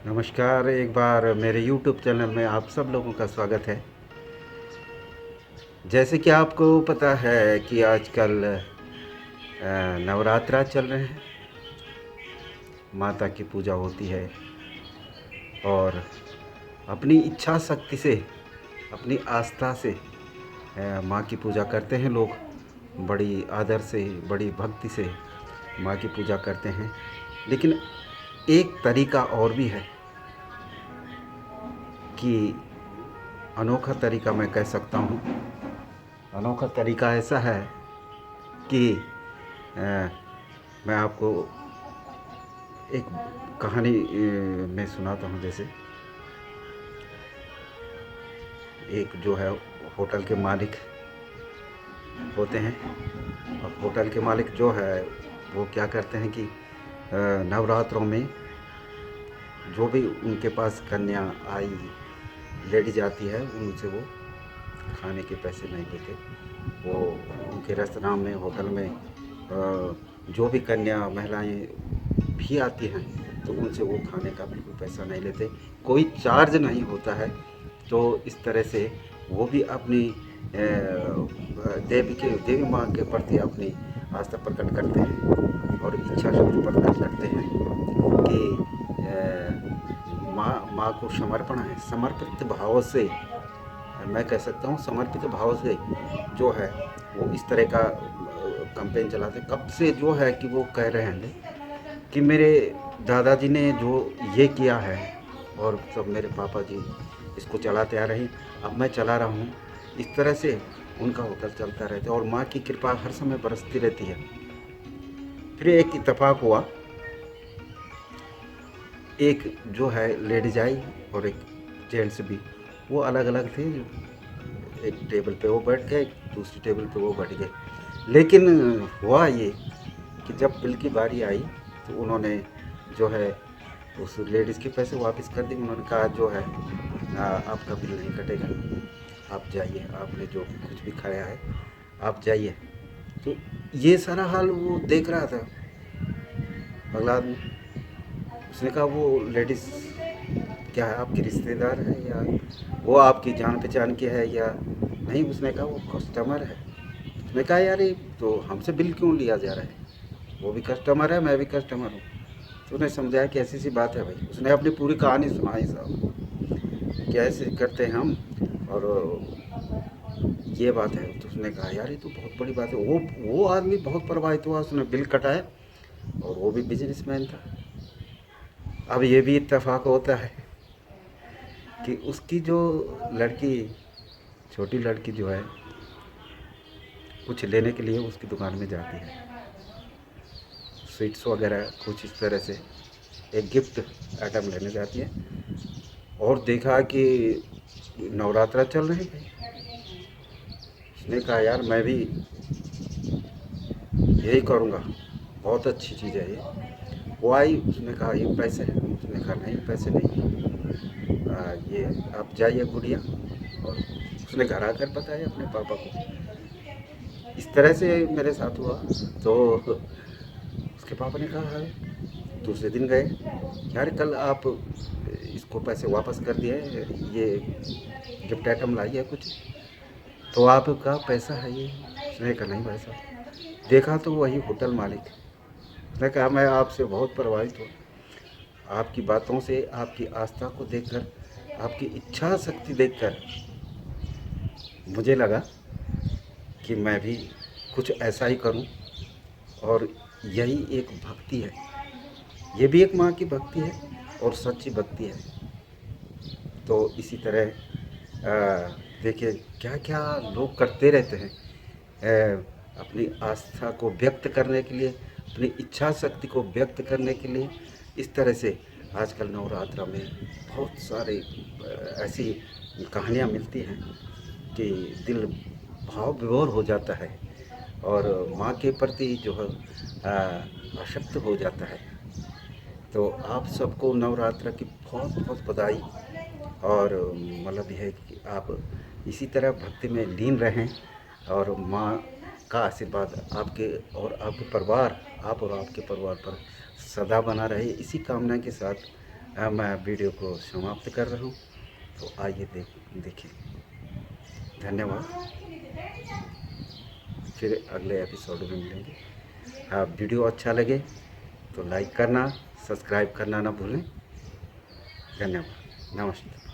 नमस्कार। एक बार मेरे YouTube चैनल में आप सब लोगों का स्वागत है। जैसे कि आपको पता है कि आजकल नवरात्रा चल रहे हैं, माता की पूजा होती है और अपनी इच्छा शक्ति से, अपनी आस्था से माँ की पूजा करते हैं लोग। बड़ी आदर से, बड़ी भक्ति से माँ की पूजा करते हैं। लेकिन एक तरीका और भी है कि अनोखा तरीका मैं कह सकता हूँ। अनोखा तरीका ऐसा है कि मैं आपको एक कहानी मैं सुनाता हूँ। जैसे एक जो है होटल के मालिक होते हैं, और होटल के मालिक जो है वो क्या करते हैं कि नवरात्रों में जो भी उनके पास कन्या आई, लेडीज आती है, उनसे वो खाने के पैसे नहीं लेते। वो उनके रेस्तरां में, होटल में जो भी कन्या महिलाएं भी आती हैं तो उनसे वो खाने का बिल्कुल पैसा नहीं लेते, कोई चार्ज नहीं होता है। तो इस तरह से वो भी अपनी देवी माँ के प्रति अपनी आस्था प्रकट करते हैं और इच्छा शक्ति प्रकट करते हैं कि माँ को समर्पण है, समर्पित भाव से, मैं कह सकता हूँ समर्पित भाव से जो है वो इस तरह का कैंपेन चलाते। कब से जो है कि वो कह रहे हैं कि मेरे दादाजी ने जो ये किया है और सब मेरे पापा जी इसको चलाते आ रहे हैं, अब मैं चला रहा हूँ। इस तरह से उनका होटल चलता रहता है और माँ की कृपा हर समय बरसती रहती है। फिर एक इत्तेफाक हुआ, एक जो है लेडीज आई और एक जेंट्स भी, वो अलग अलग थे। एक टेबल पे वो बैठ गए, दूसरी टेबल पे वो बैठ गए। लेकिन हुआ ये कि जब बिल की बारी आई तो उन्होंने जो है उस लेडीज़ के पैसे वापस कर दिए। उन्होंने कहा जो है आपका बिल नहीं कटेगा, आप जाइए, आपने जो कुछ भी खाया है आप जाइए। तो ये सारा हाल वो देख रहा था अगला आदमी। उसने कहा वो लेडीज़ क्या है, आपकी रिश्तेदार है या वो आपकी जान पहचान की है या नहीं? उसने कहा वो कस्टमर है। उसने कहा यार ये तो हमसे बिल क्यों लिया जा रहा है, वो भी कस्टमर है, मैं भी कस्टमर हूँ। तो उसने समझाया कि ऐसी सी बात है भाई। उसने अपनी पूरी कहानी सुनाई साहब, कि ऐसे करते हैं हम और ये बात है। तो उसने कहा यार ये तो बहुत बड़ी बात है। वो आदमी बहुत प्रभावित हुआ, उसने बिल कटाया और वो भी बिजनेसमैन था। अब ये भी इत्तेफाक होता है कि उसकी जो लड़की, छोटी लड़की जो है, कुछ लेने के लिए उसकी दुकान में जाती है, स्वीट्स वगैरह कुछ इस तरह से एक गिफ्ट आइटम लेने जाती है। और देखा कि नवरात्रा चल रही है। उसने कहा यार मैं भी यही करूँगा, बहुत अच्छी चीज़ है ये। वो आई, उसने कहा ये पैसे हैं। उसने कहा नहीं पैसे नहीं, ये आप जाइए गुड़िया। और उसने घर आकर बताया अपने पापा को, इस तरह से मेरे साथ हुआ। तो उसके पापा ने कहा दूसरे दिन गए, यार कल आप इसको पैसे वापस कर दिए, ये गिफ्ट आइटम लाई है कुछ, तो आपका पैसा है ये? उसने कहा नहीं भाई साहब। देखा तो वही होटल मालिक। उसने कहा मैं आपसे बहुत प्रभावित हूँ, आपकी बातों से, आपकी आस्था को देखकर, आपकी इच्छा शक्ति देखकर मुझे लगा कि मैं भी कुछ ऐसा ही करूं। और यही एक भक्ति है, ये भी एक माँ की भक्ति है और सच्ची भक्ति है। तो इसी तरह देखिए क्या क्या लोग करते रहते हैं अपनी आस्था को व्यक्त करने के लिए, अपनी इच्छा शक्ति को व्यक्त करने के लिए। इस तरह से आजकल नवरात्रा में बहुत सारे ऐसी कहानियाँ मिलती हैं कि दिल भाव विभोर हो जाता है और माँ के प्रति जो है आसक्त हो जाता है। तो आप सबको नवरात्र की बहुत बहुत बधाई। और मतलब यह है कि आप इसी तरह भक्ति में लीन रहें और माँ का आशीर्वाद आपके और आपके परिवार, आप और आपके परिवार पर सदा बना रहे, इसी कामना के साथ मैं वीडियो को समाप्त कर रहा हूँ। तो आइए देखिए। धन्यवाद। फिर अगले एपिसोड में मिलेंगे। वीडियो अच्छा लगे तो लाइक करना, सब्सक्राइब करना ना भूलें। धन्यवाद। नमस्ते।